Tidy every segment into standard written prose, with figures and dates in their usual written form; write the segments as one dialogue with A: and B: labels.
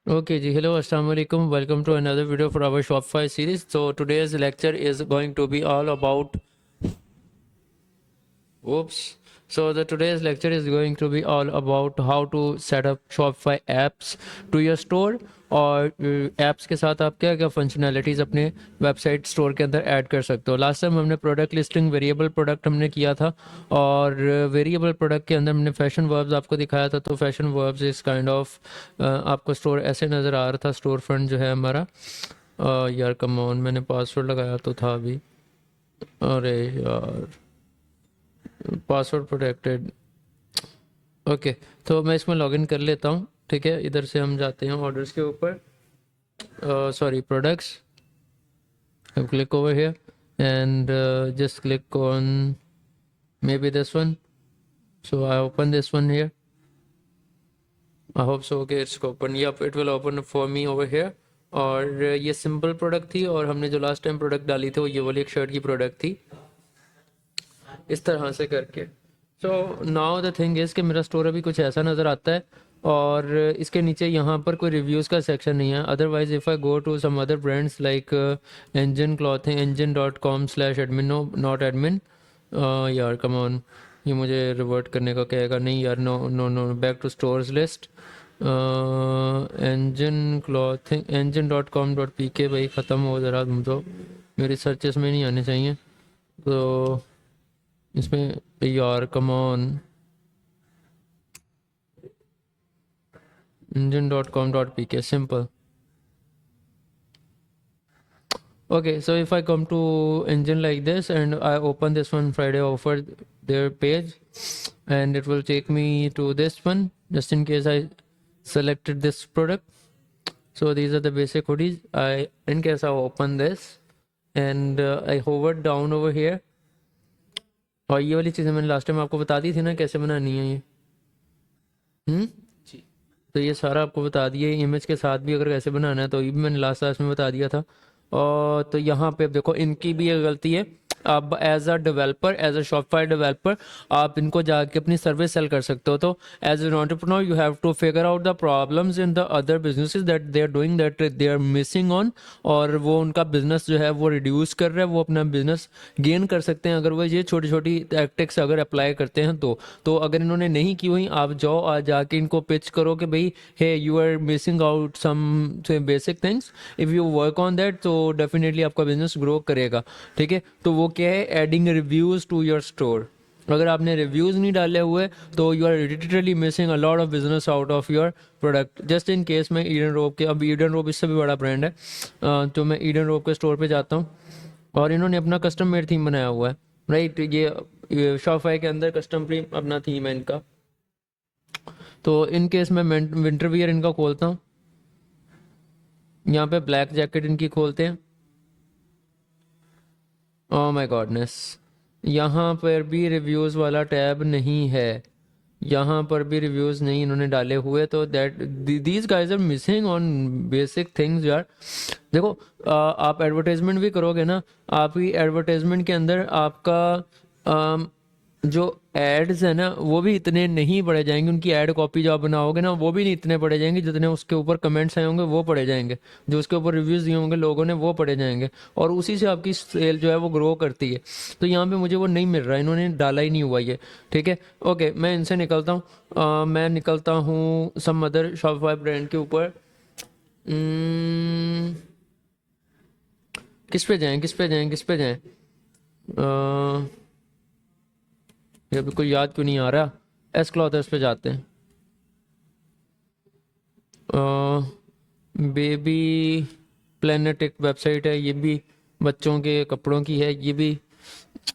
A: Okay, ji. Hello, Assalamu alaikum. Welcome to another video for our Shopify series. So today's lecture is going to be all about oops. So the today's lecture is going to be all about how to set up Shopify apps to your store और apps के साथ आप क्या क्या functionalities अपने website store के अंदर add कर सकते हो। लास्ट टाइम हमने प्रोडक्ट लिस्टिंग वेरिएबल प्रोडक्ट हमने किया था और वेरिएबल प्रोडक्ट के अंदर हमने फैशन वर्ब्स आपको दिखाया था। तो फैशन वर्ब्स इस काइंड ऑफ आपको स्टोर ऐसे नज़र आ रहा था। स्टोर फ्रंट जो है हमारा यार कम ऑन, मैंने पासवर्ड लगाया तो था अभी। अरे यार, पासवर्ड प्रोटेक्टेड। ओके, तो मैं इसमें लॉगिन कर लेता हूँ। ठीक है, इधर से हम जाते हैं ऑर्डर्स के ऊपर, sorry products. Click over here and just click on maybe this one. So I open this one here. I hope so. Okay, it's open. Yep, it will open for me over here. और ये simple product थी और हमने जो last time product डाली थी वो ये वाली एक शर्ट की प्रोडक्ट थी, इस तरह से करके। So now the thing is कि मेरा स्टोर अभी कुछ ऐसा नज़र आता है और इसके नीचे यहाँ पर कोई रिव्यूज़ का सेक्शन नहीं है। Otherwise if I go to some other brands like engine clothing engine.com/admin, no not admin. यार कम ऑन, ये मुझे रिवर्ट करने का कहेगा। नहीं यार, no no no, back to stores list. engine clothing engine.com.pk भाई ख़त्म हो ज़रा, तुम तो मेरी सर्चेस में नहीं आने चाहिए। तो इसमें यार come on, engine.com.pk, simple. Okay, so if I come to engine like this and I open this one, Friday offer, their page, and it will take me to this one just in case I selected this product. So these are the basic hoodies. In case I open this and I hover down over here, और ये वाली चीज़ें मैंने last time आपको बता दी थी ना कैसे बनानी है ये। तो ये सारा आपको बता दिया। इमेज के साथ भी अगर कैसे बनाना है तो ये भी मैंने लास्ट क्लास में बता दिया था। और तो यहाँ पे अब देखो इनकी भी ये गलती है। अब as a developer, as a Shopify developer आप इनको जाके अपनी सर्विस सेल कर सकते हो। तो as an entrepreneur you have to figure out the problems in the other businesses that they are doing, that they are missing on, और वो उनका बिजनेस जो है वो रिड्यूस कर रहा है, वो अपना बिजनेस गेन कर सकते हैं अगर वो ये छोटी छोटी टैक्टिक्स अगर अप्लाई करते हैं। तो अगर इन्होंने नहीं की हुई, आप जाओ आज जाके इनको पिच करो कि भाई hey you are missing out some basic things, if you work on that तो डेफिनेटली आपका बिजनेस ग्रो करेगा। ठीक है, तो वो क्या है, adding reviews to your store. अगर आपने रिव्यूज़ नहीं डाले हुए तो you are literally missing a lot of business out of your product. Just in case मैं ईडन रोब के, अब ईडन रोब इससे भी बड़ा ब्रांड है, तो मैं ईडन रोब के स्टोर पे जाता हूँ और इन्होंने अपना कस्टम मेड थीम बनाया हुआ है। राइट, ये शॉपify के अंदर कस्टम प्री अपना थीम है इनका। तो इन केस मैं विंटर वियर इनका खोलता हूँ, यहाँ पे ब्लैक जैकेट इनकी खोलते हैं। ओह माय गॉडनेस, यहाँ पर भी रिव्यूज़ वाला टैब नहीं है, यहाँ पर भी रिव्यूज़ नहीं इन्होंने डाले हुए। तो that these guys are missing on basic things यार। देखो आप एडवर्टाइजमेंट भी करोगे ना, आप ही एडवर्टाइजमेंट के अंदर आपका जो एड्स है ना वो भी इतने नहीं पढ़े जाएंगे। उनकी एड कॉपी जो आप बनाओगे ना वो भी नहीं इतने पढ़े जाएंगे जितने उसके ऊपर कमेंट्स आए होंगे वो पढ़े जाएंगे, जो उसके ऊपर रिव्यूज़ दिए होंगे लोगों ने वो पढ़े जाएंगे, और उसी से आपकी सेल जो है वो ग्रो करती है। तो यहाँ पे मुझे वो नहीं मिल रहा, इन्होंने डाला ही नहीं हुआ ये। ठीक है, ओके, मैं इनसे निकलता हूँ। मैं निकलता हूँ सम अदर शॉपify ब्रांड के ऊपर। किस पे जाएं, किस पे जाएं, किस पे जाएं? ये अभी कोई याद क्यों नहीं आ रहा। एस क्लॉथर्स पे जाते हैं। बेबी प्लेनेट एक वेबसाइट है, ये भी बच्चों के कपड़ों की है, ये भी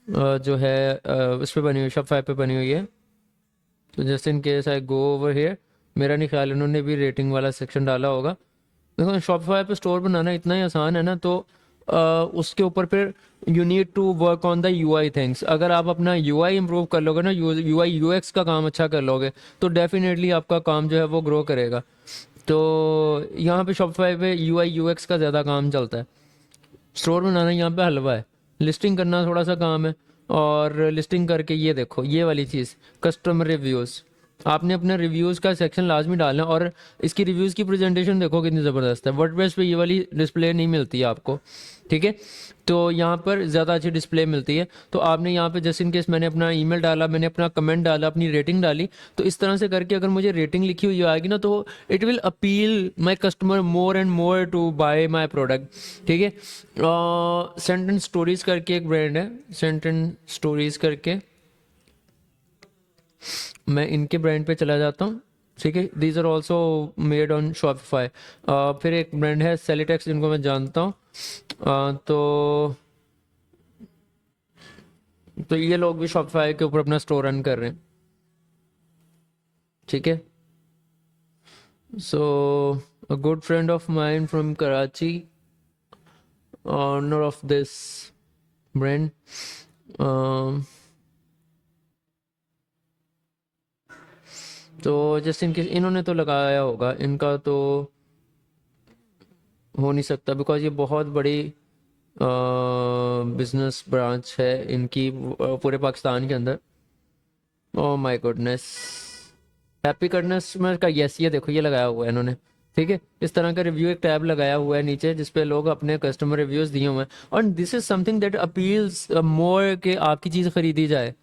A: जो है उस पर बनी हुई, शॉपify पे बनी हुई है। तो just in case I go over here, मेरा नहीं ख्याल इन्होंने भी रेटिंग वाला सेक्शन डाला होगा। देखो शॉपify पे स्टोर बनाना इतना ही आसान है ना, तो उसके ऊपर फिर you need to work on the UI things. अगर आप अपना यूआई इंप्रूव कर लोगे ना, यूआई यूएक्स का काम अच्छा कर लोगे तो डेफिनेटली आपका काम जो है वो ग्रो करेगा। तो यहाँ पे शॉपify पे यूआई यूएक्स का ज़्यादा काम चलता है। स्टोर बनाना यहाँ पे हलवा है, लिस्टिंग करना थोड़ा सा काम है। और लिस्टिंग करके ये देखो ये वाली चीज़, कस्टमर रिव्यूज़, आपने अपने रिव्यूज़ का सेक्शन लाजमी डालना है, और इसकी रिव्यूज़ की प्रेजेंटेशन देखो कितनी ज़बरदस्त है। वर्डप्रेस पे ये वाली डिस्प्ले नहीं मिलती है आपको, ठीक है। तो यहाँ पर ज़्यादा अच्छी डिस्प्ले मिलती है। तो आपने यहाँ पे जस्ट इन केस मैंने अपना ईमेल डाला, मैंने अपना कमेंट डाला, अपनी रेटिंग डाली, तो इस तरह से करके अगर मुझे रेटिंग लिखी हुई आएगी ना, तो it will appeal my customer more and more to buy my product, ठीक है। सेंटेंस स्टोरीज करके एक ब्रांड है, सेंटेंस स्टोरीज करके, मैं इनके ब्रांड पे चला जाता हूँ, ठीक है। These are also made on Shopify. फिर एक ब्रांड है सेलिटेक्स, जिनको मैं जानता हूँ। तो ये लोग भी शॉपिफाई के ऊपर अपना स्टोर रन कर रहे हैं, ठीक है। So a good friend of mine from Karachi, owner of this brand, तो जस्ट इनकेस इन्होंने तो लगाया होगा, इनका तो हो नहीं सकता बिकॉज ये बहुत बड़ी बिजनेस ब्रांच है इनकी पूरे पाकिस्तान के अंदर। Oh my goodness, happy customer का, यस, ये देखो ये लगाया हुआ है इन्होंने, ठीक है। इस तरह का रिव्यू एक टैब लगाया हुआ है नीचे, जिसपे लोग अपने कस्टमर रिव्यूज दिए हुए हैं, और this is something that appeals more कि आपकी चीज़ खरीदी जाए,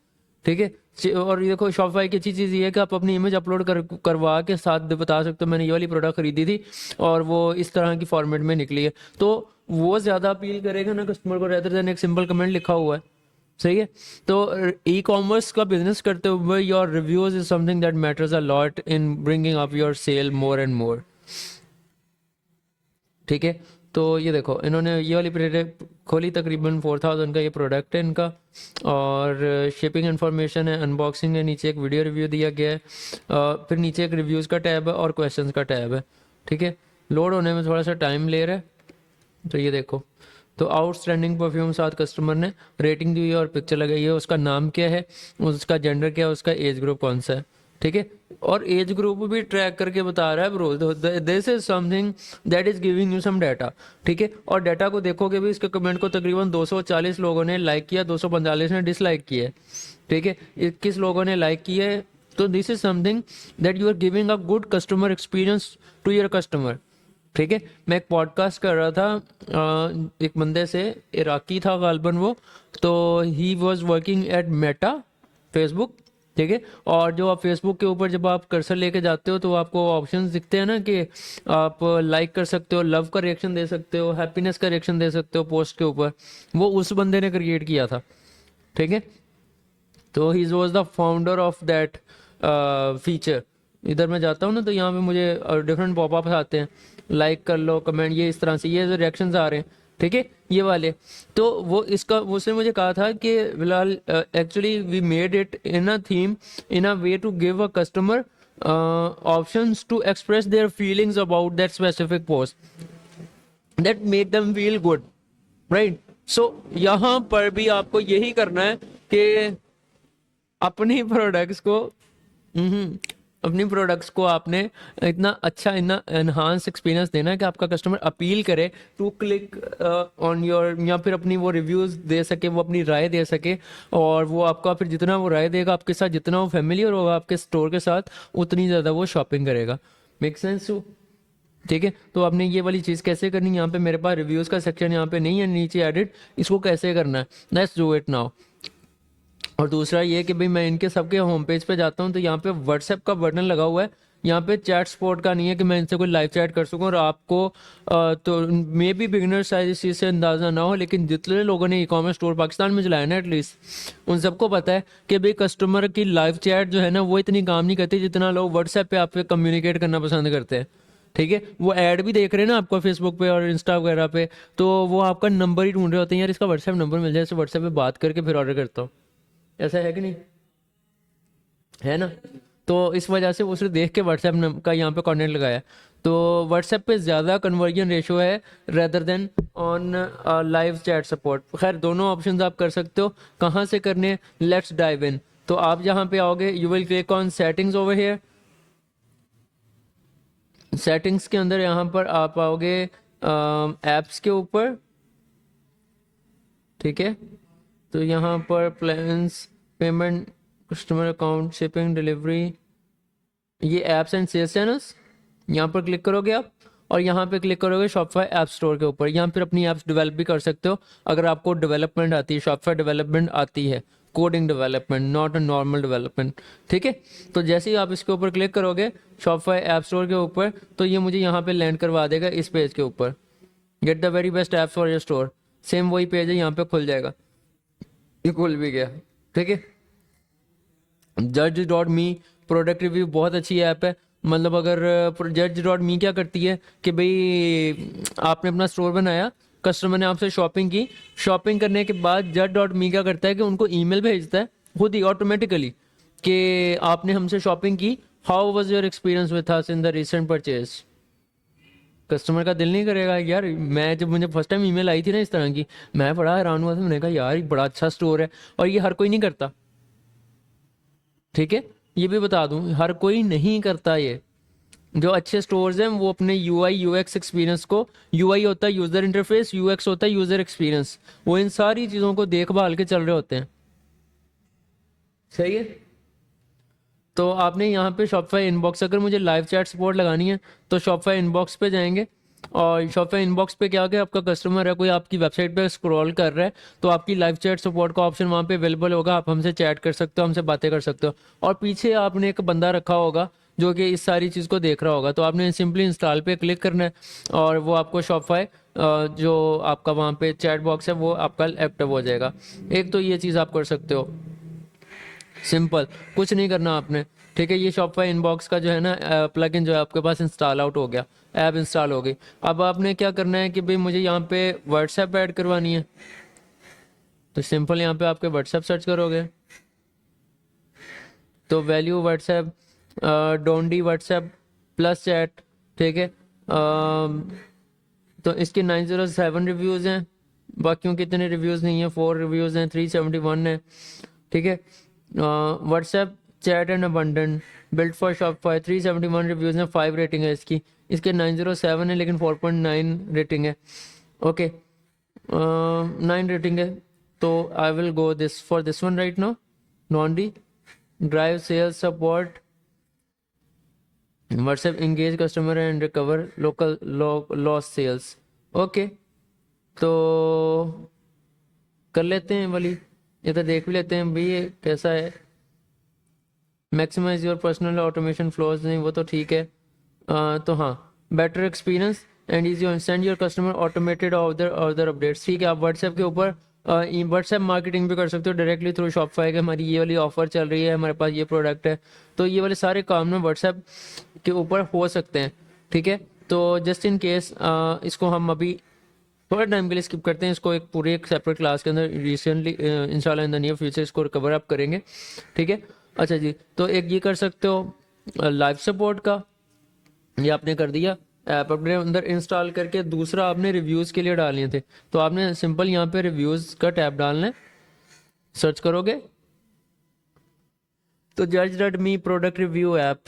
A: ठीक है। और ये देखो शॉपिफाई की अच्छी चीज़ ये है कि आप अपनी इमेज अपलोड करवा के साथ बता सकते हो मैंने ये वाली प्रोडक्ट खरीदी थी और वो इस तरह की फॉर्मेट में निकली है, तो वो ज़्यादा अपील करेगा ना कस्टमर को, रेदर देन एक सिंपल कमेंट लिखा हुआ है, सही है। तो ई कॉमर्स का बिजनेस करते हुए your reviews is something that matters a lot in bringing up your sale more and more, ठीक है। तो ये देखो इन्होंने ये वाली प्रोडक्ट खोली, तकरीबन 4000 का ये प्रोडक्ट है इनका, और शिपिंग इन्फॉर्मेशन है, अनबॉक्सिंग है, नीचे एक वीडियो रिव्यू दिया गया है, फिर नीचे एक रिव्यूज़ का टैब है और क्वेश्चंस का टैब है, ठीक है। लोड होने में थोड़ा सा टाइम ले रहा है। तो ये देखो, तो आउटस्टैंडिंग परफ्यूम साथ कस्टमर ने रेटिंग दी हुई है और पिक्चर लगाई है, उसका नाम क्या है, उसका जेंडर क्या है, उसका एज ग्रुप कौन सा है, ठीक है। और एज ग्रुप भी ट्रैक करके बता रहा है bro, this is something that is giving you some data, ठीक है। और डाटा को देखोगे भी, इसके कमेंट को तकरीबन 240 लोगों ने लाइक किया, 245 ने डिसलाइक किया, ठीक है। 21 लोगों ने लाइक किया है। तो this is something that you are giving a good customer experience to your customer, ठीक है। मैं एक पॉडकास्ट कर रहा था एक बंदे से, इराकी था गालबन वो, तो he was working at Meta, Facebook, ठीक है। और जो आप फेसबुक के ऊपर जब आप कर्सर लेके जाते हो तो आपको ऑप्शंस दिखते हैं ना कि आप लाइक कर सकते हो, लव का रिएक्शन दे सकते हो, हैप्पीनेस का रिएक्शन दे सकते हो पोस्ट के ऊपर, वो उस बंदे ने क्रिएट किया था, ठीक है। तो he was the founder of that feature. इधर मैं जाता हूँ ना तो यहाँ पे मुझे डिफरेंट पॉपअप्स आते हैं, लाइक कर लो, कमेंट, ये इस तरह से ये जो रिएक्शंस आ रहे हैं, ठीक है, ये वाले। तो वो इसका उसने मुझे कहा था कि फिलहाल actually we made it in a theme, in a way to give a customer options to express their feelings about that specific post that make them feel good, right. So यहाँ पर भी आपको यही करना है कि अपनी प्रोडक्ट्स को, हम्म, अपनी प्रोडक्ट्स को आपने इतना अच्छा, इतना एनहांस एक्सपीरियंस देना है कि आपका कस्टमर अपील करे टू क्लिक ऑन योर, या फिर अपनी वो रिव्यूज दे सके, वो अपनी राय दे सके, और वो आपका फिर जितना वो राय देगा आपके साथ, जितना वो फेमिलियर होगा आपके स्टोर के साथ, उतनी ज़्यादा वो शॉपिंग करेगा। मेक सेंस टू, ठीक है। तो आपने ये वाली चीज़ कैसे करनी है, यहाँ पे मेरे पास रिव्यूज़ का सेक्शन यहाँ पे नहीं है नीचे एडिट, इसको कैसे करना है, लेट्स डू इट नाउ। और दूसरा ये कि भाई मैं इनके सबके होम पेज पे जाता हूँ तो यहाँ पे व्हाट्सएप का बटन लगा हुआ है, यहाँ पे चैट सपोर्ट का नहीं है कि मैं इनसे कोई लाइव चैट कर सकूँ, और आपको तो मे बी बिगिनर साइज इस चीज़ से अंदाज़ा ना हो, लेकिन जितने लोगों ने ई कॉमर्स स्टोर पाकिस्तान में चलाया ना एटलीस्ट, उन सबको पता है कि भाई कस्टमर की लाइव चैट जो है ना वो इतनी काम नहीं करती जितना लोग व्हाट्सएप पे आप कम्युनिकेट करना पसंद करते हैं, ठीक है। वो ऐड भी देख रहे हैं ना आपको फेसबुक पे और इंस्टा वगैरह पे, तो वो आपका नंबर ही ढूंढ रहे होते हैं, यार इसका व्हाट्सएप नंबर मिल जाए, इससे व्हाट्सएप पे बात करके फिर ऑर्डर करता हूँ, ऐसा है कि नहीं, है ना। तो इस वजह से उसने देख के व्हाट्सएप का यहाँ पे कॉन्टेक्ट लगाया। तो व्हाट्सएप पे ज़्यादा कन्वर्जन रेशो है rather than on live chat support. खैर दोनों ऑप्शंस आप कर सकते हो, कहाँ से करने, लेट्स डाइव इन। तो आप जहाँ पे आओगे you will click on settings over here, settings के अंदर यहाँ पर आप आओगे एप्स के ऊपर, ठीक है। तो यहाँ पर plans, payment, customer account, shipping, delivery, ये एप्स एंड सेल्स चैनल्स, यहाँ पर क्लिक करोगे आप और यहाँ पे क्लिक करोगे शॉपिफाई ऐप स्टोर के ऊपर। यहाँ फिर अपनी ऐप्स डेवलप भी कर सकते हो अगर आपको डेवलपमेंट आती है, शॉपिफाई डेवलपमेंट आती है, coding development, not a normal development. ठीक है, तो जैसे ही आप इसके ऊपर क्लिक करोगे शॉपिफाई ऐप स्टोर के ऊपर, तो ये मुझे यहाँ पे लैंड करवा देगा इस पेज के ऊपर, get the very best apps for your store. Same वही पेज है, यहाँ पे खुल जाएगा, ये खुल भी गया। ठीक है, judge.me प्रोडक्ट रिव्यू बहुत अच्छी ऐप है। मतलब अगर judge.me क्या करती है कि भाई आपने अपना स्टोर बनाया, कस्टमर ने आपसे शॉपिंग की, शॉपिंग करने के बाद judge.me क्या करता है कि उनको ईमेल भेजता है खुद ही ऑटोमेटिकली कि आपने हमसे शॉपिंग की, how was your experience with us in the recent purchase. Customer का दिल नहीं करेगा यार, मैं जब मुझे फर्स्ट टाइम ईमेल आई थी ना इस तरह की, मैं बड़ा हैरान हुआ था, मैंने कहा यार ये बड़ा अच्छा स्टोर है, और ये हर कोई नहीं करता। ठीक है, ये भी बता दूं, हर कोई नहीं करता ये। जो अच्छे स्टोर्स हैं वो अपने यूआई यूएक्स एक्सपीरियंस को, यूआई होता है यूजर इंटरफेस, यूएक्स होता है यूजर एक्सपीरियंस, वो इन सारी चीज़ों को देखभाल के चल रहे होते हैं। सही है, तो आपने यहाँ पे शॉपिफाई इनबॉक्स, अगर मुझे लाइव चैट सपोर्ट लगानी है तो शॉपिफाई इनबॉक्स पे जाएंगे, और शॉपिफाई इनबॉक्स पे क्या क्या आपका कस्टमर है, कोई आपकी वेबसाइट पे स्क्रॉल कर रहा है, तो आपकी लाइव चैट सपोर्ट का ऑप्शन वहाँ पे अवेलेबल होगा, आप हमसे चैट कर सकते हो, हमसे बातें कर सकते हो। और पीछे आपने एक बंदा रखा होगा जो कि इस सारी चीज़ को देख रहा होगा, तो आपने सिंपली इंस्टॉल पे क्लिक करना है और वो आपको शॉपिफाई जो आपका वहाँ पे चैट बॉक्स है वो आपका एक्टिव हो जाएगा। एक तो ये चीज़ आप कर सकते हो, सिंपल, कुछ नहीं करना आपने। ठीक है, ये शॉपिफाई इनबॉक्स का जो है ना प्लगइन जो है आपके पास इंस्टॉल आउट हो गया, ऐप इंस्टॉल हो गई। अब आपने क्या करना है कि भाई मुझे यहाँ पे व्हाट्सएप ऐड करवानी है, तो सिंपल यहाँ पे आपके व्हाट्सएप सर्च करोगे तो value WhatsApp, Dondi WhatsApp plus chat. ठीक है, तो इसके 907 रिव्यूज़ हैं, बाकियों के इतने रिव्यूज़ नहीं है, 4 रिव्यूज़ हैं, 371 है। ठीक है, WhatsApp chat and abundant built for Shopify, 371 reviews हैं, 5 रेटिंग है इसकी, इसके 907 है लेकिन 4.9 रेटिंग है। ओके, 9 रेटिंग है, तो I will go this for this one right now. Non D drive sales support, WhatsApp engage customer and recover local lost sales. Okay, तो कर लेते हैं वाली, ये तो देख भी लेते हैं भाई ये कैसा है। Maximize your personal automation flows, नहीं वो तो ठीक है। तो हाँ, better experience and easy send your customer automated order updates. ठीक है, आप व्हाट्सएप के ऊपर व्हाट्सएप मार्केटिंग भी कर सकते हो डायरेक्टली थ्रू शॉपिफाई के, हमारी ये वाली ऑफर चल रही है, हमारे पास ये प्रोडक्ट है, तो ये वाले सारे काम ना व्हाट्सएप के ऊपर हो सकते हैं। ठीक है, तो जस्ट इन केस इसको हम अभी थोड़ा टाइम के लिए स्किप करते हैं, इसको एक पूरे एक सेपरेट क्लास के अंदर रिसेंटली इंशाल्लाह इन द नियर फ्यूचर इसको कवर अप करेंगे। ठीक है, अच्छा जी, तो एक ये कर सकते हो लाइव सपोर्ट का, ये आपने कर दिया, ऐप अपने अंदर इंस्टॉल करके। दूसरा आपने रिव्यूज़ के लिए डालने थे, तो आपने सिंपल यहाँ पे रिव्यूज़ का टैब डालना है, सर्च करोगे तो judge.me product review app.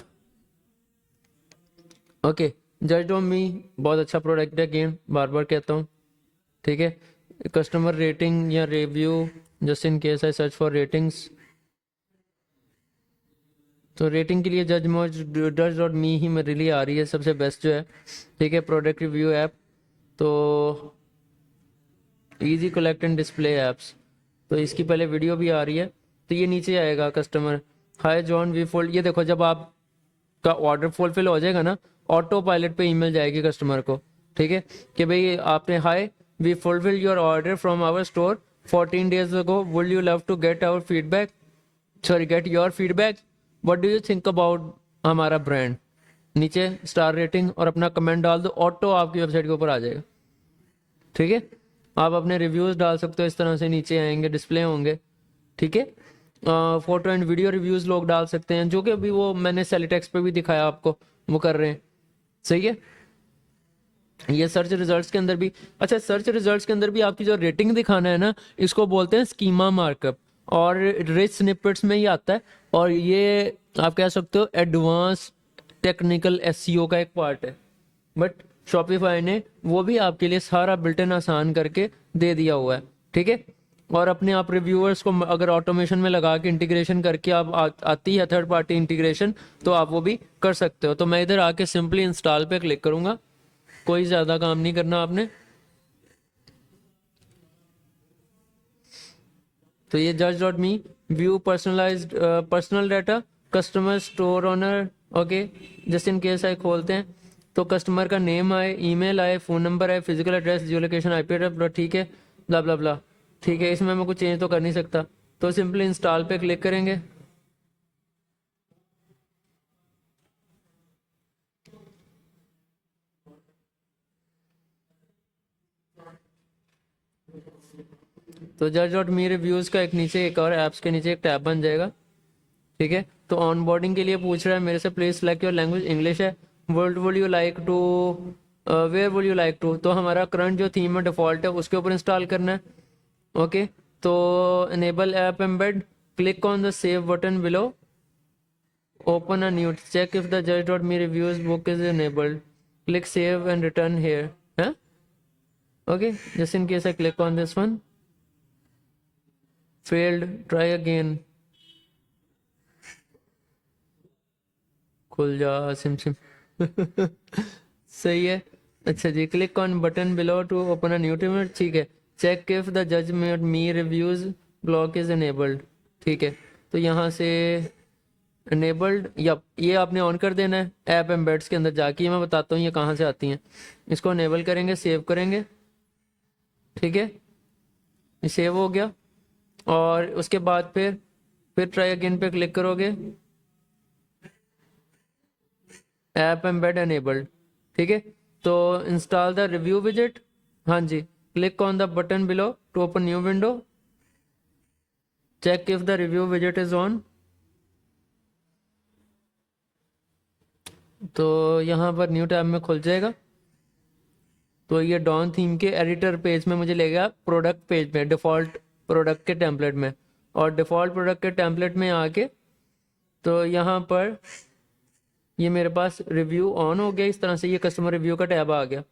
A: Okay, judge.me बहुत अच्छा प्रोडक्ट है, अगेन बार बार कहता हूँ। ठीक है, कस्टमर रेटिंग या review, just in case I search for ratings, तो रेटिंग के लिए judge.me ही मेरे लिए आ रही है सबसे बेस्ट जो है। ठीक है, प्रोडक्ट रिव्यू ऐप, तो easy collect and display apps, तो इसकी पहले वीडियो भी आ रही है, तो ये नीचे आएगा customer hi John we full, ये देखो जब आपका ऑर्डर फुलफिल हो जाएगा ना, ऑटो पायलट पे ईमेल जाएगी कस्टमर को। ठीक है, कि भाई आपने hi we fulfil your order from our store 14 days ago, would you love to get our feedback, sorry get your feedback, what do you think about हमारा ब्रांड, नीचे स्टार रेटिंग और अपना कमेंट डाल दो, ऑटो आपकी website के ऊपर आ जाएगा। ठीक है, आप अपने रिव्यूज़ डाल सकते हो, इस तरह से नीचे आएंगे, डिस्प्ले होंगे। ठीक है, फोटो एंड वीडियो रिव्यूज़ लोग डाल सकते हैं, जो कि अभी वो मैंने सेलिटेक्स पे भी दिखाया आपको, वो कर रहे हैं। सही है, ये सर्च रिजल्ट्स के अंदर भी, अच्छा सर्च रिजल्ट्स के अंदर भी आपकी जो रेटिंग दिखाना है ना, इसको बोलते हैं स्कीमा मार्कअप, और रिच स्निपेट्स में ही आता है, और ये आप कह सकते हो एडवांस टेक्निकल एसईओ का एक पार्ट है, बट शॉपिफाई ने वो भी आपके लिए सारा बिल्टन आसान करके दे दिया हुआ है। ठीक है, और अपने आप रिव्यूअर्स को अगर ऑटोमेशन में लगा के इंटीग्रेशन करके आप आती है थर्ड पार्टी इंटीग्रेशन, तो आप वो भी कर सकते हो। तो मैं इधर आके सिंपली इंस्टॉल पे क्लिक करूँगा, कोई ज़्यादा काम नहीं करना आपने। तो ये जज dot me, view personalised personal data, customer store owner, okay. Just in case I खोलते हैं तो कस्टमर का नेम आए, ईमेल आए, फ़ोन नंबर आए, फिजिकल एड्रेस, जियो लोकेशन, आईपी एड्रेस, ठीक है, ब्ला ब्ला ब्ला, ठीक है। इसमें मैं कुछ चेंज तो कर नहीं सकता, तो सिंपली इंस्टॉल पे क्लिक करेंगे। तो जज डॉट मी रिव्यूज़ का एक नीचे एक और ऐप्स के नीचे एक टैब बन जाएगा, ठीक है। तो ऑन बोर्डिंग के लिए पूछ रहा है मेरे से, please select your language, English है। World would you like to, where would you like to, तो हमारा करंट जो थीम है डिफॉल्ट है उसके ऊपर इंस्टॉल करना है, ओके। तो enable app embed, click on the save button below, open a new, check if the जज dot me reviews book is enabled, click save and return here, huh? Okay, just in case I click on this one, failed, try again, खुल जा SIM SIM सही है। अच्छा जी, click on button below to open a new table, ठीक है। Check if the judgement me reviews block is enabled, ठीक है। तो यहाँ से enabled, या ये आपने ऑन कर देना है ऐप एम्बेड्स के अंदर जाके, ये मैं बताता हूँ ये कहाँ से आती हैं। इसको enable करेंगे, सेव करेंगे, ठीक है, ये सेव हो गया। और उसके बाद फिर ट्राई अगेन पे क्लिक करोगे, ऐप एम्बेड enabled, ठीक है। तो इंस्टॉल द रिव्यू विजेट, हाँ जी, click on the button below to open new window, check if the review विजेट इज ऑन। तो यहाँ पर न्यू टैब में खुल जाएगा। तो ये डॉन थीम के एडिटर पेज में मुझे ले गया प्रोडक्ट पेज में, डिफ़ॉल्ट प्रोडक्ट के टेम्पलेट में। और डिफ़ॉल्ट प्रोडक्ट के टेम्पलेट में आके तो यहाँ पर ये मेरे पास रिव्यू ऑन हो गया, इस तरह से ये कस्टमर रिव्यू का टैब आ गया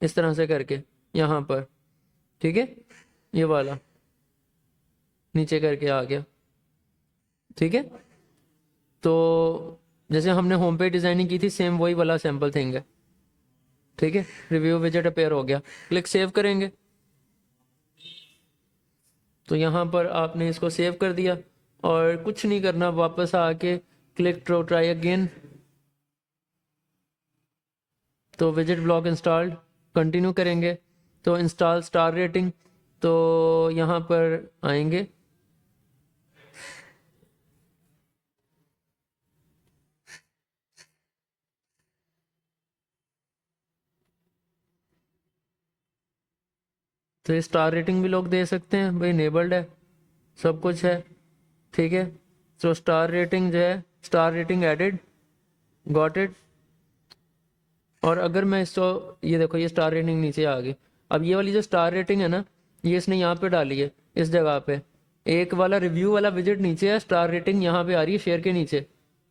A: इस तरह से करके यहाँ पर, ठीक है, ये वाला नीचे करके आ गया, ठीक है। तो जैसे हमने होम पेज डिज़ाइनिंग की थी सेम वही वाला सैम्पल थिंग है, ठीक है। रिव्यू विजेट अपेयर हो गया, क्लिक सेव करेंगे। तो यहाँ पर आपने इसको सेव कर दिया और कुछ नहीं करना, वापस आके क्लिक टू ट्राई अगेन। तो विजेट ब्लॉक इंस्टॉल्ड, कंटिन्यू करेंगे। तो इंस्टॉल स्टार रेटिंग, तो यहाँ पर आएंगे, तो ये स्टार रेटिंग भी लोग दे सकते हैं भाई, इनेबल्ड है, सब कुछ है, ठीक है। तो स्टार रेटिंग जो है, star rating added, got it. और अगर मैं इसको, ये देखो ये स्टार रेटिंग नीचे आ गई। अब ये वाली जो स्टार रेटिंग है ना, ये इसने यहाँ पे डाली है इस जगह पे, एक वाला रिव्यू वाला विजिट नीचे है, स्टार रेटिंग यहाँ पे आ रही है शेयर के नीचे,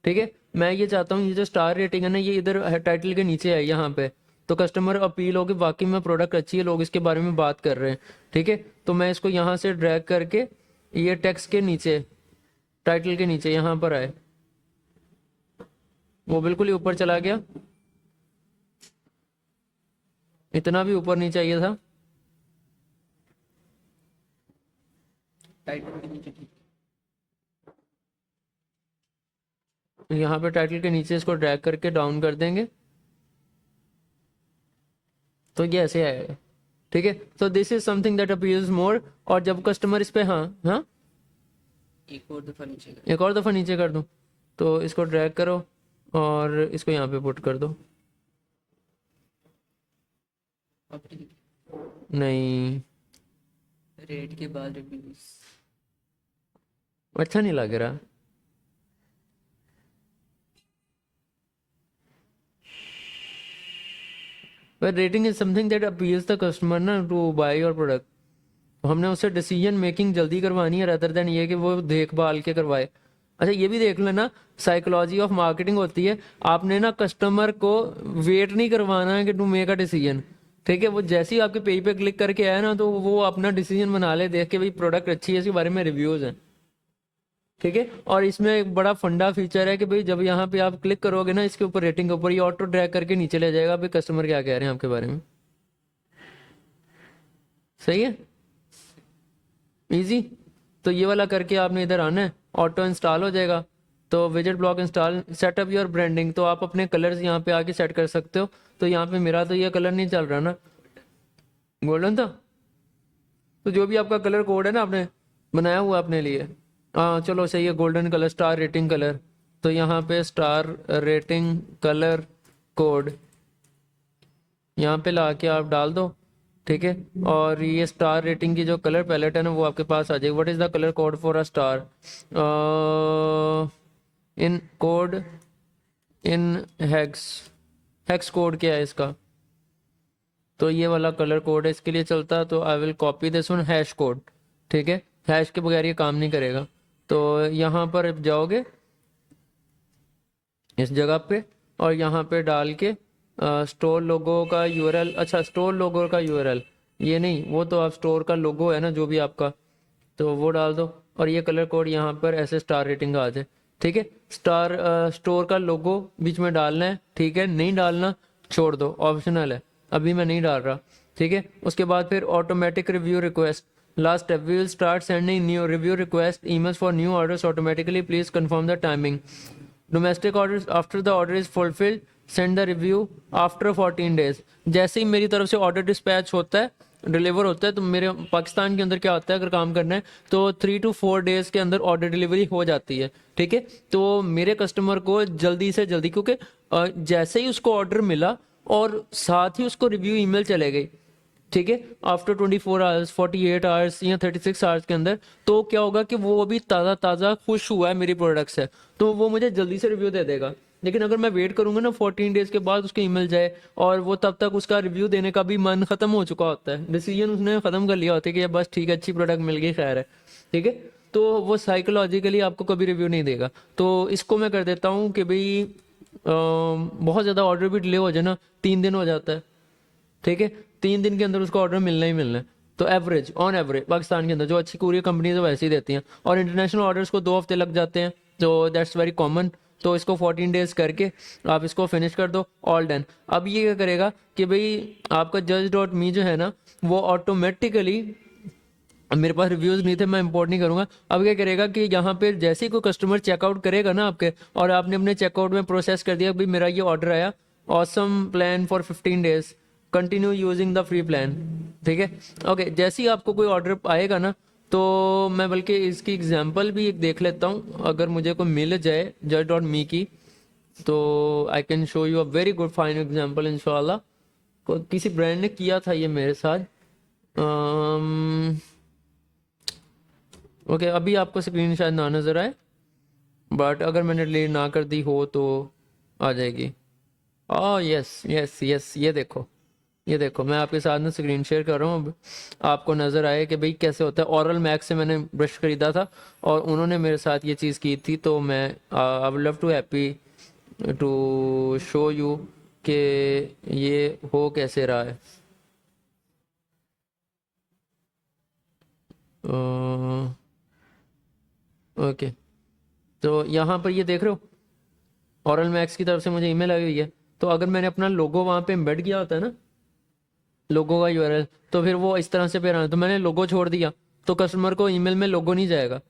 A: ठीक है। मैं ये चाहता हूँ ये जो स्टार रेटिंग है ना, ये इधर टाइटल के नीचे है यहाँ पे, तो कस्टमर अपील हो कि वाकई में प्रोडक्ट अच्छी है, लोग इसके बारे में बात कर रहे हैं, ठीक है। तो मैं इसको यहाँ से ड्रैग करके ये टेक्स्ट के नीचे, टाइटल के नीचे यहाँ पर आए, वो बिल्कुल ही ऊपर चला गया, इतना भी ऊपर नहीं चाहिए था।
B: टाइटल के नीचे, ठीक
A: यहाँ पे टाइटल के नीचे इसको ड्रैग करके डाउन कर देंगे, तो ये ऐसे आएगा, ठीक है। तो this is something that appears more. और जब कस्टमर इस पे, हाँ हाँ,
B: एक और दफा नीचे कर,
A: एक और दफ़ा नीचे कर दूँ, तो इसको ड्रैग करो और इसको यहाँ पे पुट कर दो।
B: अब ठीक,
A: नहीं,
B: रेट के बाद रिव्यूज,
A: अच्छा नहीं लग रहा। पर rating is something that appeals the customer ना टू बाय योर प्रोडक्ट। हमने उससे डिसीजन मेकिंग जल्दी करवानी है रादर देन ये कि वो देखभाल के करवाए। अच्छा ये भी देख लेना, साइकोलॉजी ऑफ मार्केटिंग होती है, आपने ना कस्टमर को वेट नहीं करवाना है कि टू मेक अ डिसीजन। ठीक है, वो जैसे ही आपके पेज पे क्लिक करके आया ना, तो वो अपना डिसीजन बना ले देख के भाई प्रोडक्ट अच्छी है, इसके बारे में रिव्यूज हैं। ठीक है, और इसमें एक बड़ा फंडा फीचर है कि भाई जब यहाँ पे आप क्लिक करोगे ना इसके ऊपर, रेटिंग के ऊपर, ये ऑटो ड्रैग करके नीचे ले जाएगा भाई कस्टमर क्या कह रहे हैं आपके बारे में। सही है, इजी। तो ये वाला करके आपने इधर आना है, ऑटो इंस्टॉल हो जाएगा। तो विजेट block install, setup your branding, तो आप अपने कलर्स यहाँ पे आके सेट कर सकते हो। तो यहाँ पे मेरा तो ये कलर नहीं चल रहा ना, गोल्डन था, तो जो भी आपका कलर कोड है ना आपने बनाया हुआ अपने लिए, हाँ चलो सही है, golden colour, star rating colour. तो यहाँ पे स्टार रेटिंग कलर कोड यहाँ पे ला के आप डाल दो। ठीक है, और ये स्टार रेटिंग की जो कलर पैलेट है ना वो आपके पास आ जाएगी। What is the colour code for a star in code in hex, hex code क्या है इसका, तो ये वाला कलर कोड है इसके लिए चलता है। तो I will copy this one hash code. ठीक है, हैश के बगैर ये काम नहीं करेगा। तो यहाँ पर जाओगे इस जगह पे, और यहाँ पे डाल के स्टोर लोगो का यूआरएल, अच्छा स्टोर लोगो का यूआरएल, ये नहीं, वो तो आप स्टोर का लोगो है ना जो भी आपका, तो वो डाल दो। और ये कलर कोड यहाँ पर ऐसे स्टार रेटिंग का आ जाए। ठीक है, स्टार स्टोर का लोगो बीच में डालना है। ठीक है, नहीं डालना छोड़ दो, ऑप्शनल है, अभी मैं नहीं डाल रहा। ठीक है, उसके बाद फिर automatic review request, last step, we will start sending new review request emails for new orders automatically, please confirm the timing. Domestic orders, after the order is fulfilled send the review after 14 days. जैसे ही मेरी तरफ से order dispatch होता है, deliver होता है, तो मेरे पाकिस्तान के अंदर क्या होता है अगर काम करना है तो 3 to 4 डेज के अंदर ऑर्डर डिलीवरी हो जाती है। ठीक है, तो मेरे कस्टमर को जल्दी से जल्दी, क्योंकि जैसे ही उसको ऑर्डर मिला और साथ ही उसको रिव्यू ईमेल चले गई, ठीक है, आफ्टर 24 आवर्स, 48 आवर्स या 36 आवर्स के अंदर, तो क्या होगा कि वो अभी ताज़ा ताज़ा खुश हुआ है मेरी प्रोडक्ट से, तो वो मुझे जल्दी से रिव्यू दे देगा। लेकिन अगर मैं वेट करूंगा ना 14 डेज के बाद उसके ईमेल जाए, और वो तब तक उसका रिव्यू देने का भी मन खत्म हो चुका होता है, डिसीजन उसने खत्म कर लिया होता है कि बस ठीक है अच्छी प्रोडक्ट मिल गई खैर है। ठीक है, तो वो साइकोलॉजिकली आपको कभी रिव्यू नहीं देगा। तो इसको मैं कर देता हूँ कि भाई बहुत ज़्यादा ऑर्डर भी डिले हो जाए ना, 3 दिन हो जाता है। ठीक है, 3 दिन के अंदर उसको ऑर्डर मिलना ही मिलना है। तो एवरेज, ऑन एवरेज पाकिस्तान के अंदर जो अच्छी कुरियर कंपनीज है वैसे ही देती हैं, और इंटरनेशनल ऑर्डर्स को 2 हफ्ते लग जाते हैं, तो दैट्स वेरी कॉमन। तो इसको 14 डेज करके आप इसको फिनिश कर दो, ऑल डन। अब ये क्या करेगा कि भाई आपका judge.me जो है ना वो ऑटोमेटिकली, मेरे पास रिव्यूज नहीं थे, मैं इंपोर्ट नहीं करूंगा। अब क्या करेगा कि यहाँ पे जैसे ही कोई कस्टमर चेकआउट करेगा ना आपके, और आपने अपने चेकआउट में प्रोसेस कर दिया भाई मेरा ये ऑर्डर आया, awesome plan for 15 days, continue using the free plan. ठीक है, ओके, जैसे ही आपको कोई ऑर्डर आएगा ना, तो मैं बल्कि इसकी एग्जांपल भी एक देख लेता हूँ, अगर मुझे कोई मिल जाए judge.me की, तो I can show you a very good fine example इंशाल्लाह। किसी ब्रांड ने किया था ये मेरे साथ। ओके, अभी आपको स्क्रीन शायद ना नज़र आए, बट अगर मैंने डिलीट ना कर दी हो तो आ जाएगी। यस यस यस, ये देखो, ये देखो, मैं आपके साथ ना स्क्रीन शेयर कर रहा हूँ। अब आपको नज़र आए कि भाई कैसे होता है। ओरल मैक्स से मैंने ब्रश खरीदा था और उन्होंने मेरे साथ ये चीज़ की थी, तो मैं I would love to happy to show you कि ये हो कैसे रहा है। ओके, तो यहाँ पर ये देख रहे हो, ओरल मैक्स की तरफ से मुझे ईमेल आई हुई है। तो अगर मैंने अपना लोगो वहाँ पे एम्बेड किया होता है ना, लोगो का यूआरएल, तो फिर वो इस तरह से फिर आना, तो मैंने लोगो छोड़ दिया तो कस्टमर को ईमेल में लोगो नहीं जाएगा।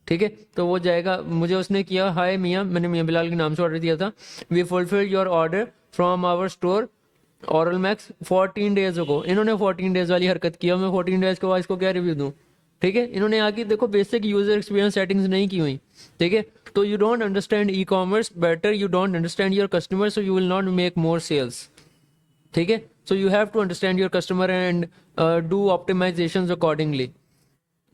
A: ठीक है, तो वो जाएगा, मुझे उसने किया हाय मियाँ, मैंने मियाँ बिलाल के नाम से ऑर्डर दिया था, we fulfil your order from our store oral max 14 days को। इन्होंने 14 डेज वाली हरकत किया, मैं 14 डेज के बाद इसको क्या रिव्यू दूँ। ठीक है, इन्होंने आगे देखो बेसिक यूजर एक्सपीरियंस सेटिंग्स नहीं की हुई। ठीक है, तो you don't understand e commerce better, you don't understand your customer, so you will not make more sales. ठीक है, so you have to understand your customer and do optimisation accordingly.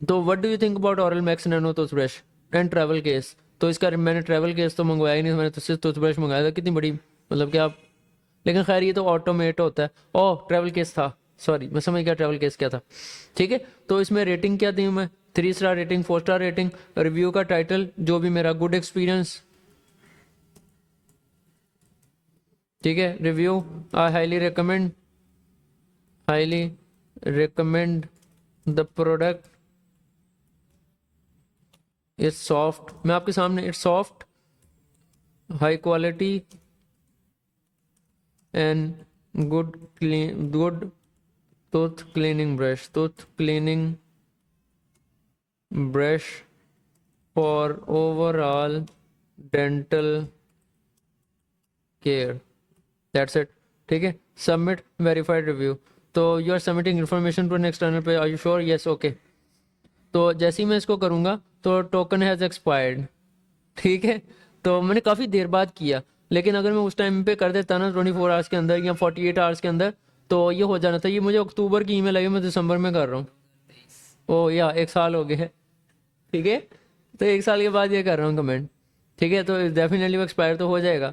A: तो what do you think about oral max nano toothbrush and travel case. तो इसका मैंने travel case तो मंगवाया ही नहीं, मैंने तो सिर्फ टूथब्रश मंगाया था। कितनी बड़ी मतलब कि आप, लेकिन खैर ये तो ऑटोमेट होता है। ओह ट्रैवल केस था, सॉरी मैं समझ गया ट्रैवल केस क्या था। ठीक है, तो इसमें रेटिंग क्या दी मैं, 3 star rating, 4 star rating, review का टाइटल जो भी मेरा गुड एक्सपीरियंस। ठीक है, review I highly recommend, highly recommend the product is soft, मैं आपके सामने it's soft, high quality and good tooth cleaning brush for overall dental care. That's it. ठीक है. Submit verified review. तो you are submitting information to an external पे. Are you sure? Yes. Okay. तो जैसे ही मैं इसको करूँगा तो टोकन हैज़ एक्सपायर्ड. ठीक है. तो मैंने काफ़ी देर बाद किया, लेकिन अगर मैं उस टाइम पे कर देता ना 24 आवर्स के अंदर या 48 आवर्स के अंदर, तो ये हो जाना था. ये मुझे अक्टूबर की ईमेल आई, मैं दिसंबर में कर रहा हूँ. ओ या 1 साल हो गया है. ठीक है. तो 1 साल के बाद ये कर रहा हूँ कमेंट. ठीक है. तो डेफिनेटली वो एक्सपायर तो हो जाएगा.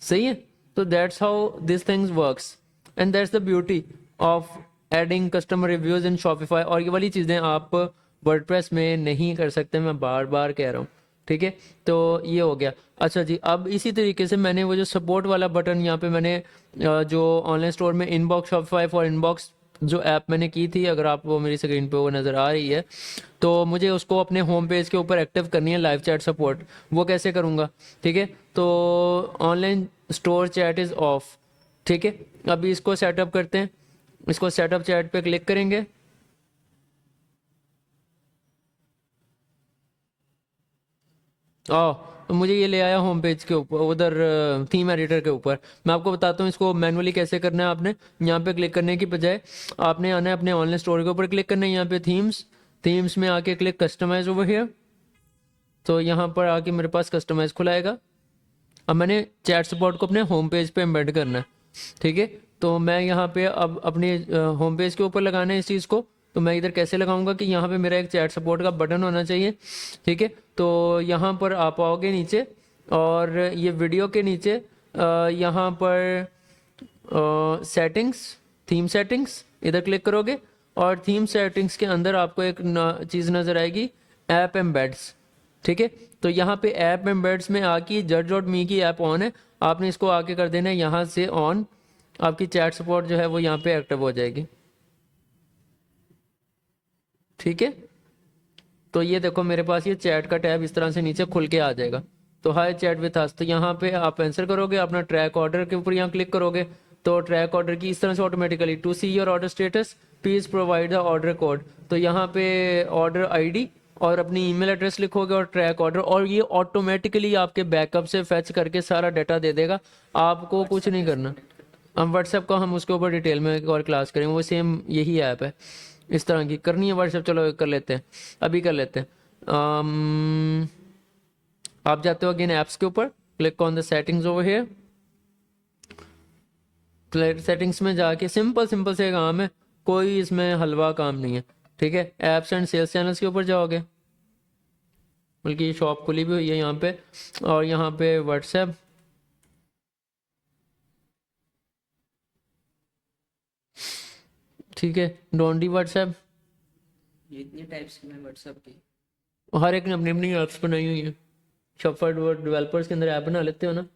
A: सही है. तो that's how this things works and that's the beauty of adding customer reviews in Shopify. और ये वाली चीज़ें आप वर्डप्रेस में नहीं कर सकते, मैं बार बार कह रहा हूँ. ठीक है. तो ये हो गया. अच्छा जी, अब इसी तरीके से मैंने वो जो सपोर्ट वाला बटन यहाँ पे मैंने जो ऑनलाइन स्टोर में इनबॉक्स शॉपिफाई फॉर इनबॉक्स जो ऐप मैंने की थी, अगर आप वो मेरी स्क्रीन पे वो नज़र आ रही है, तो मुझे उसको अपने होम पेज के ऊपर एक्टिव करनी है लाइव चैट सपोर्ट. वो कैसे करूँगा? ठीक है. तो online store chat is of. ठीक है. अभी इसको सेटअप करते हैं. इसको सेटअप चैट पे क्लिक करेंगे. तो मुझे ये ले आया होम पेज के ऊपर, उधर थीम एडिटर के ऊपर. मैं आपको बताता हूँ इसको मैनुअली कैसे करना है. आपने यहाँ पे क्लिक करने की बजाय आपने आना है अपने ऑनलाइन स्टोर के ऊपर, क्लिक करना है यहाँ पे थीम्स में आके क्लिक कस्टमाइज ओवर हियर. तो यहाँ पर आके मेरे पास कस्टमाइज खुलाएगा. अब मैंने चैट सपोर्ट को अपने होम पेज पे एम्बेड करना है. ठीक है. तो मैं यहाँ पे अब अपने होम पेज के ऊपर लगाना है इस चीज़ को. तो मैं इधर कैसे लगाऊंगा कि यहाँ पे मेरा एक चैट सपोर्ट का बटन होना चाहिए. ठीक है. तो यहाँ पर आप आओगे नीचे और ये वीडियो के नीचे यहाँ पर सेटिंग्स, थीम सेटिंग्स इधर क्लिक करोगे और थीम सेटिंग्स के अंदर आपको एक चीज़ नज़र आएगी, ऐप एम्बेड्स. ठीक है. तो यहाँ पे ऐप एम्बेड्स में आके judge.me की ऐप ऑन है. आपने इसको आके कर देना है यहाँ से ऑन. आपकी चैट सपोर्ट जो है वो यहाँ पे एक्टिव हो जाएगी. ठीक है. तो ये देखो मेरे पास ये चैट का टैब इस तरह से नीचे खुल के आ जाएगा. तो हाय चैट विथ अस, तो यहाँ पे आप आंसर करोगे, अपना ट्रैक ऑर्डर के ऊपर यहाँ क्लिक करोगे तो ट्रैक ऑर्डर की इस तरह से automatically to see your order status please provide the order code. तो यहाँ पे ऑर्डर आईडी और अपनी ईमेल एड्रेस लिखोगे और ट्रैक ऑर्डर, और ये ऑटोमेटिकली आपके बैकअप से फेच करके सारा डाटा दे देगा. आपको कुछ नहीं करना. हम व्हाट्सएप का हम उसके ऊपर डिटेल में एक और क्लास करेंगे. वो सेम यही ऐप है, इस तरह की करनी है व्हाट्सएप. चलो कर लेते हैं, अभी कर लेते हैं. आप जाते हो अगेन ऐप्स के ऊपर, click on the settings over here. Settings में जाके सिंपल सिंपल से काम है, कोई इसमें हलवा काम नहीं है. ठीक है. एप्स एंड सेल्स चैनल्स के ऊपर जाओगे, बल्कि ये शॉप खुली भी हुई है यहाँ पे, और यहाँ पे व्हाट्सएप. ठीक है. डोंडी व्हाट्सएप.
B: ये इतने टाइप्स की मैं व्हाट्सएप की.
A: हर एक ने अपनी अपनी ऐप्स बनाई हुई है. शॉपफाई डेवलपर्स के अंदर ऐप बना लेते हो ना,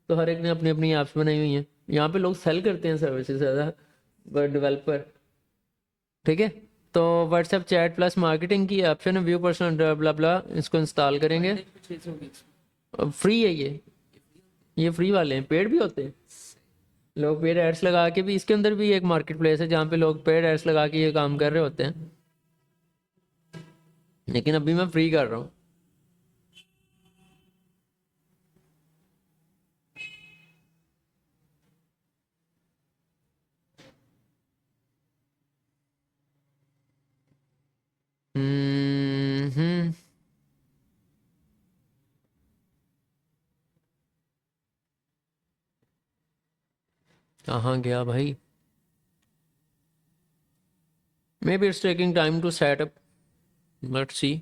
A: तो हर एक ने अपनी अपनी ऐप्स बनाई हुई हैं. यहाँ पे लोग सेल करते हैं सर्विसेज ज़्यादा, बट डेवलपर. ठीक है. तो व्हाट्सएप चैट प्लस मार्केटिंग की ऑप्शन है, व्यू पर्सनल ब्ला ब्ला. इसको इंस्टॉल करेंगे. फ्री है ये फ्री वाले हैं. पेड भी होते हैं. लोग पेड एड्स लगा के भी, इसके अंदर भी एक मार्केट प्लेस है जहाँ पे लोग पेड एड्स लगा के ये काम कर रहे होते हैं, लेकिन अभी मैं फ्री कर रहा हूँ. हम्म. कहाँ गया भाई? Maybe it's taking time to set up. Let's see.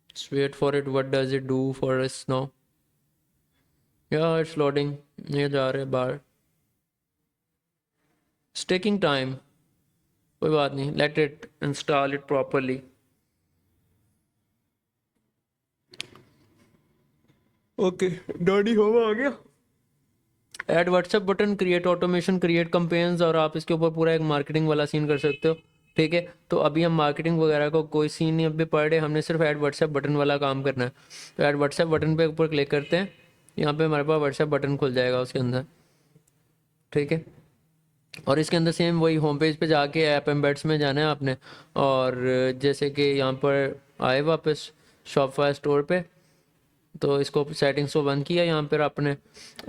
A: Let's wait for it. What does it do for us now? Yeah, it's loading. ये जा रहे बाहर. It's taking time. कोई बात नहीं. Let it install it properly. Okay. डॉडी home आ गया. Add WhatsApp button, create automation, create campaigns, और आप इसके ऊपर पूरा एक मार्केटिंग वाला सीन कर सकते हो। ठीक है, तो अभी हम मार्केटिंग वगैरह को कोई सीन नहीं अभी पढ़ रहे, हमने सिर्फ ऐड व्हाट्सएप बटन वाला काम करना है। तो ऐड व्हाट्सएप बटन पे ऊपर क्लिक करते हैं, यहाँ पे हमारे पास व्हाट्सएप बटन खुल जाएगा उसके अंदर। ठीक है, और इसके अंदर सेम वही होम पेज पे जाके ऐप एम्बेड्स में जाना है आपने, और जैसे कि यहाँ पर आए वापस शॉपिफाई स्टोर पे, तो इसको सेटिंग्स को बंद किया यहाँ पर आपने,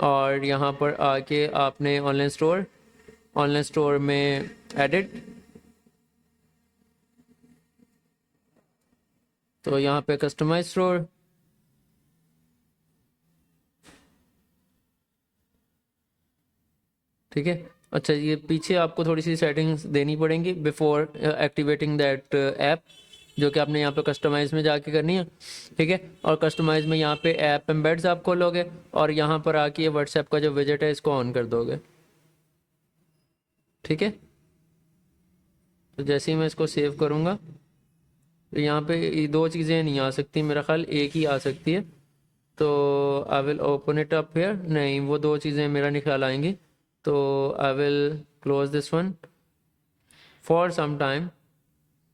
A: और यहाँ पर आके आपने ऑनलाइन स्टोर में एडिट, तो यहाँ पे कस्टमाइज स्टोर, ठीक है। अच्छा, ये पीछे आपको थोड़ी सी सेटिंग्स देनी पड़ेंगी बिफोर एक्टिवेटिंग दैट ऐप, जो कि आपने यहाँ पे कस्टमाइज में जाके करनी है। ठीक है, और कस्टमाइज में यहाँ पे ऐप एम्बेड्स आप खोलोगे, और यहाँ पर आके ये व्हाट्सएप का जो विजेट है इसको ऑन कर दोगे। ठीक है, तो जैसे ही मैं इसको सेव करूँगा, तो यहाँ पे ये दो चीज़ें नहीं आ सकती, मेरा ख्याल एक ही आ सकती है। तो I will open it up here, नहीं वो दो चीज़ें मेरा नहीं ख्याल आएंगी, तो I will close this one for some time,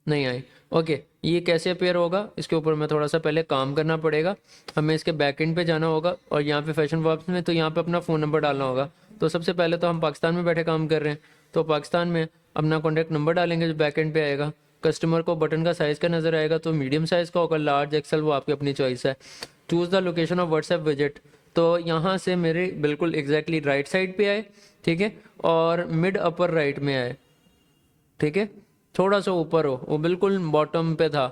A: नहीं आई। ओके, ये कैसे अपेयर होगा, इसके ऊपर मैं थोड़ा सा पहले काम करना पड़ेगा। हमें इसके बैकएंड पे जाना होगा, और यहाँ पे फैशन वर्ब्स में तो यहाँ पे अपना फ़ोन नंबर डालना होगा। तो सबसे पहले तो हम पाकिस्तान में बैठे काम कर रहे हैं, तो पाकिस्तान में अपना कॉन्टैक्ट नंबर डालेंगे जो बैकएंड पे आएगा। कस्टमर को बटन का साइज़ का नज़र आएगा, तो मीडियम साइज़ का होगा, लार्ज एक्सेल वो आपकी अपनी चॉइस है। Choose the location of WhatsApp visit, तो यहाँ से मेरे बिल्कुल एग्जैक्टली राइट साइड पे आए। ठीक है, और मिड अपर राइट में आए। ठीक है, थोड़ा सा ऊपर हो, वो बिल्कुल बॉटम पे था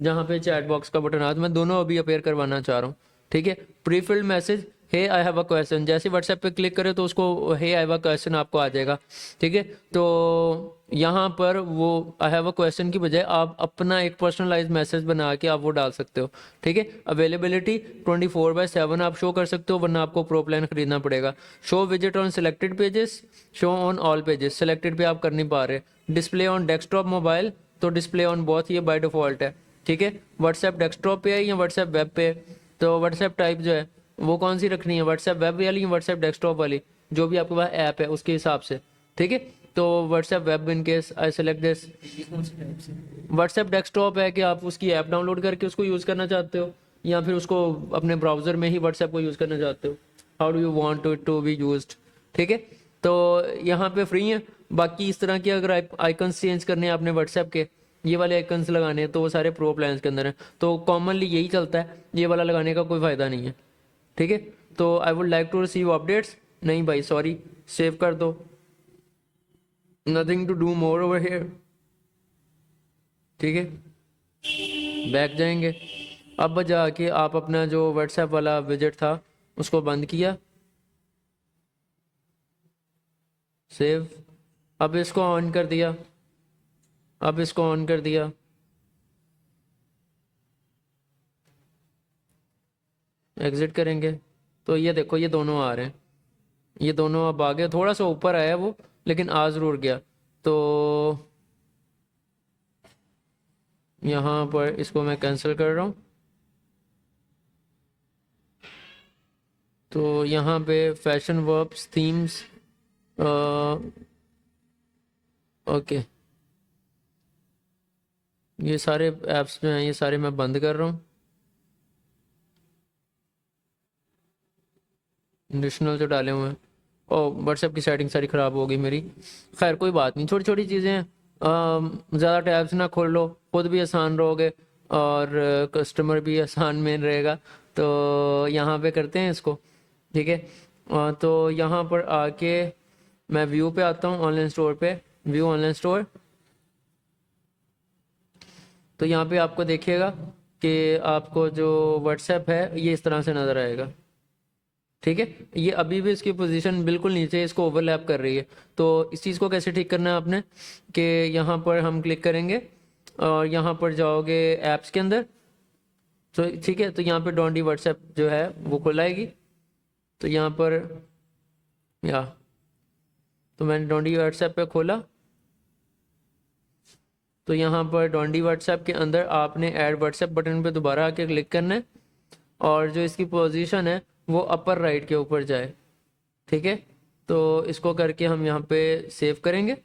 A: जहाँ पे चैट बॉक्स का बटन आता, मैं दोनों अभी अपेयर करवाना चाह रहा हूँ। ठीक है, prefilled message, hey I have a question, जैसे व्हाट्सएप पे क्लिक करें तो उसको हे आई हैव अ क्वेश्चन आपको आ जाएगा। ठीक है, तो यहाँ पर वो आई हैव अ क्वेश्चन की बजाय आप अपना एक पर्सनलाइज मैसेज बना के आप वो डाल सकते हो। ठीक है, अवेलेबिलिटी 24/7 आप शो कर सकते हो, वरना आपको प्रो प्लान खरीदना पड़ेगा। Show visit on selected pages, show on all pages, selected पे आप कर नहीं पा रहे। डिस्प्ले ऑन डेस्कटॉप मोबाइल, तो डिस्प्ले ऑन बोथ ये बाय डिफॉल्ट है। ठीक है, व्हाट्सएप डेस्कटॉप पे है या व्हाट्सएप वेब पे है, तो व्हाट्सएप टाइप जो है वो कौन सी रखनी है, व्हाट्सएप वेब वाली या व्हाट्सएप डेस्कटॉप वाली, जो भी आपके पास ऐप है उसके हिसाब से। ठीक है, तो WhatsApp web in case I select this.
B: ये कौन सी टाइप से?
A: व्हाट्सएप डेस्कटॉप है कि आप उसकी ऐप डाउनलोड करके उसको यूज़ करना चाहते हो, या फिर उसको अपने ब्राउज़र में ही व्हाट्सएप को यूज़ करना चाहते हो, how do you want it to be used. ठीक है, तो यहाँ पे फ्री है। बाकी इस तरह के अगर आइकन्स चेंज करने हैं आपने व्हाट्सएप के, ये वाले आइकन्स लगाने हैं, तो वो सारे प्रो प्लान्स के अंदर हैं, तो कॉमनली यही चलता है, ये वाला लगाने का कोई फ़ायदा नहीं है। ठीक है, तो I would like to receive updates, नहीं भाई सॉरी, सेव कर दो, nothing to do more over here. ठीक है, बैक जाएंगे, अब जाके आप अपना जो व्हाट्सएप वाला विजेट था उसको बंद किया, सेव, अब इसको ऑन कर दिया, अब इसको ऑन कर दिया, एग्जिट करेंगे, तो ये देखो ये दोनों आ रहे हैं, ये दोनों अब आ गए, थोड़ा सा ऊपर आया वो लेकिन आ ज़रूर गया। तो यहाँ पर इसको मैं कैंसिल कर रहा हूँ, तो यहाँ पे फैशन वर्ब्स थीम्स, ओके, ये सारे ऐप्स में हैं, ये सारे मैं बंद कर रहा हूँ। एडिशनल जो डाले हुए हैं, ओ व्हाट्सएप की सेटिंग सारी ख़राब हो गई मेरी, खैर कोई बात नहीं, छोटी छोटी चीज़ें हैं। ज़्यादा टैब्स ना खोल लो, खुद भी आसान रहोगे और कस्टमर भी आसान में रहेगा। तो यहाँ पे करते हैं इसको। ठीक है, तो यहाँ पर आके मैं व्यू पे आता हूँ, ऑनलाइन स्टोर पे, व्यू ऑनलाइन स्टोर, तो यहाँ पे आपको देखिएगा कि आपको जो व्हाट्सएप है ये इस तरह से नज़र आएगा। ठीक है, ये अभी भी इसकी पोजीशन बिल्कुल नीचे इसको ओवरलैप कर रही है, तो इस चीज़ को कैसे ठीक करना है आपने कि यहाँ पर हम क्लिक करेंगे और यहाँ पर जाओगे ऐप्स के अंदर, तो ठीक है, तो यहाँ पे डोंडी व्हाट्सएप जो है वो खुल आएगी, तो यहाँ पर या तो मैंने डोंडी व्हाट्सएप पे खोला, तो यहाँ पर डोंडी व्हाट्सएप के अंदर आपने ऐड व्हाट्सएप बटन पे दोबारा आके क्लिक करना है, और जो इसकी पोजीशन है वो अपर राइट के ऊपर जाए। ठीक है, तो इसको करके हम यहाँ पे सेव करेंगे,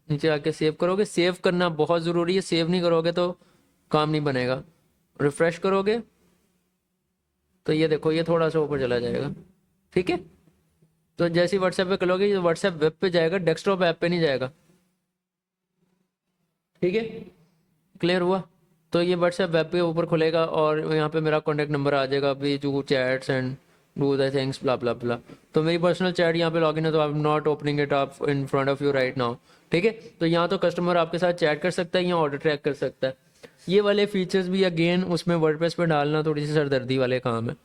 A: नीचे आके सेव करोगे। सेव करना बहुत ज़रूरी है, सेव नहीं करोगे तो काम नहीं बनेगा। रिफ्रेश करोगे तो ये देखो ये थोड़ा सा ऊपर चला जाएगा, ठीक है। तो जैसे ही व्हाट्सएप पे करोगे ये व्हाट्सएप वेब पे जाएगा, डेस्कटॉप ऐप पे नहीं जाएगा, ठीक है। क्लियर हुआ? तो ये व्हाट्सएप वेब पे ऊपर खुलेगा और यहाँ पे मेरा कॉन्टैक्ट नंबर आ जाएगा, we do chats and do the things blah blah blah. तो मेरी पर्सनल चैट यहाँ पे लॉगिन है, तो I am not opening it up in front of you right now, ठीक है। तो यहाँ तो कस्टमर आपके साथ चैट कर सकता है, यहाँ ऑर्डर ट्रैक कर सकता है। ये वाले फीचर्स भी अगेन उसमें वर्डप्रेस पे डालना थोड़ी सी सरदर्दी वाले काम है,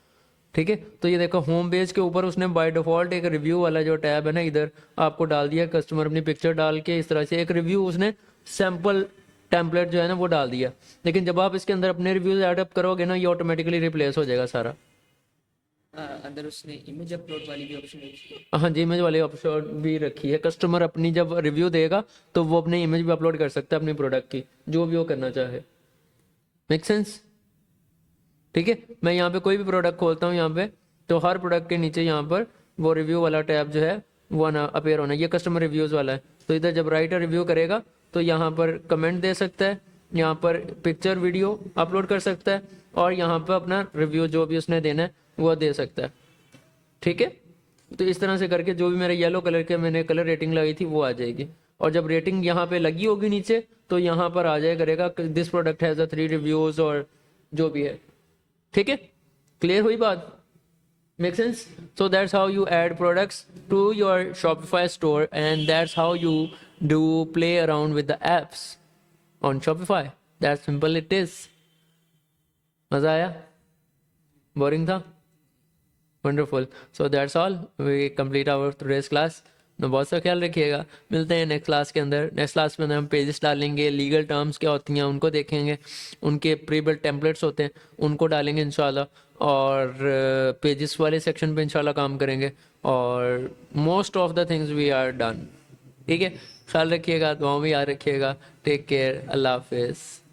A: ठीक है। तो ये देखो होम पेज के ऊपर उसने बाय डिफॉल्ट एक रिव्यू वाला जो टैब है ना, इधर आपको डाल दिया। कस्टमर अपनी पिक्चर डाल के इस तरह से एक रिव्यू उसने सैम्पल टेम्पलेट जो है ना वो डाल दिया। लेकिन जब आप इसके अंदर अपने रिव्यूज ऐड अप करोगे ना, ये ऑटोमेटिकली रिप्लेस हो जाएगा सारा।
B: अंदर उसने इमेज अपलोड वाली भी ऑप्शन रखी है।
A: हाँ जी, इमेज वाली ऑप्शन भी रखी है। कस्टमर अपनी जब रिव्यू देगा तो वो अपनी इमेज भी अपलोड कर सकता है अपने प्रोडक्ट की, जो भी वो करना चाहे। Make sense? ठीक है। मैं यहाँ पे कोई भी प्रोडक्ट खोलता हूँ यहाँ पे, तो हर प्रोडक्ट के नीचे यहाँ पर वो रिव्यू वाला टैब जो है वो ना अपेयर होना। ये कस्टमर रिव्यूज वाला है, तो इधर जब राइटर रिव्यू करेगा तो यहाँ पर कमेंट दे सकता है, यहाँ पर पिक्चर वीडियो अपलोड कर सकता है, और यहाँ पर अपना रिव्यू जो भी उसने देना है वो दे सकता है, ठीक है। तो इस तरह से करके जो भी मेरे येलो कलर के मैंने कलर रेटिंग लगाई थी वो आ जाएगी। और जब रेटिंग यहाँ पे लगी होगी नीचे, तो यहाँ पर आ जाए करेगा this product has a 3 reviews और जो भी है, ठीक है। क्लियर हुई बात? Make sense? So that's how you add products to your Shopify store, and that's how you do play around with the apps on Shopify. That simple it is. मजा आया? बोरिंग था? Wonderful. So that's all. We complete our today's class. तो बहुत सा ख्याल रखिएगा। मिलते हैं नेक्स्ट क्लास के अंदर। नेक्स्ट क्लास में हम पेजेस डालेंगे, लीगल टर्म्स क्या होती हैं उनको देखेंगे, उनके प्री बिल्ट टेम्पलेट्स होते हैं उनको डालेंगे इंशाल्लाह, और पेजेस वाले सेक्शन पे इंशाल्लाह काम करेंगे, और most of the things we are done, ठीक है। ख्याल रखिएगा, दुआओं में याद रखिएगा। टेक केयर, अल्लाह हाफिज़।